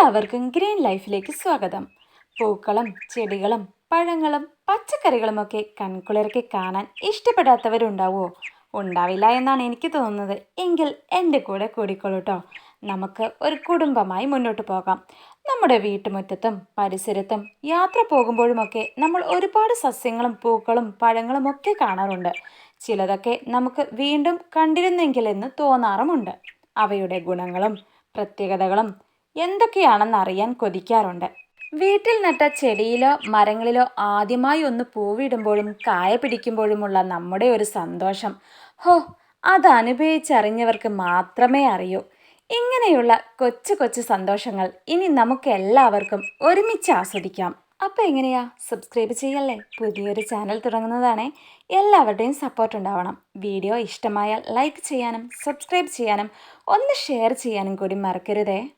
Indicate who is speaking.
Speaker 1: എല്ലാവർക്കും ഗ്രീൻ ലൈഫിലേക്ക് സ്വാഗതം. പൂക്കളും ചെടികളും പഴങ്ങളും പച്ചക്കറികളുമൊക്കെ കൺകുളിർക്കെ കാണാൻ ഇഷ്ടപ്പെടാത്തവരുണ്ടാവുമോ? ഉണ്ടാവില്ല എന്നാണ് എനിക്ക് തോന്നുന്നത്. എങ്കിൽ എൻ്റെ കൂടെ കൂടിക്കോളൂ കേട്ടോ. നമുക്ക് ഒരു കുടുംബമായി മുന്നോട്ട് പോകാം. നമ്മുടെ വീട്ടുമുറ്റത്തും പരിസരത്തും യാത്ര പോകുമ്പോഴുമൊക്കെ നമ്മൾ ഒരുപാട് സസ്യങ്ങളും പൂക്കളും പഴങ്ങളും ഒക്കെ കാണാറുണ്ട്. ചിലതൊക്കെ നമുക്ക് വീണ്ടും കണ്ടിരുന്നെങ്കിലെന്ന് തോന്നാറുമുണ്ട്. അവയുടെ ഗുണങ്ങളും പ്രത്യേകതകളും എന്തൊക്കെയാണെന്ന് അറിയാൻ കൊതിക്കാറുണ്ട്. വീട്ടിൽ നട്ട ചെടിയിലോ മരങ്ങളിലോ ആദ്യമായി ഒന്ന് പൂവിടുമ്പോഴും കായ പിടിക്കുമ്പോഴുമുള്ള നമ്മുടെ ഒരു സന്തോഷം, ഹോ, അത് അനുഭവിച്ചറിഞ്ഞവർക്ക് മാത്രമേ അറിയൂ. ഇങ്ങനെയുള്ള കൊച്ചു കൊച്ചു സന്തോഷങ്ങൾ ഇനി നമുക്ക് എല്ലാവർക്കും ഒരുമിച്ച് ആസ്വദിക്കാം. അപ്പോൾ എങ്ങനെയാ, സബ്സ്ക്രൈബ് ചെയ്യല്ലേ? പുതിയൊരു ചാനൽ തുടങ്ങുന്നതാണേ. എല്ലാവരുടെയും സപ്പോർട്ട് ഉണ്ടാവണം. വീഡിയോ ഇഷ്ടമായാൽ ലൈക്ക് ചെയ്യാനും സബ്സ്ക്രൈബ് ചെയ്യാനും ഒന്ന് ഷെയർ ചെയ്യാനും കൂടി മറക്കരുതേ.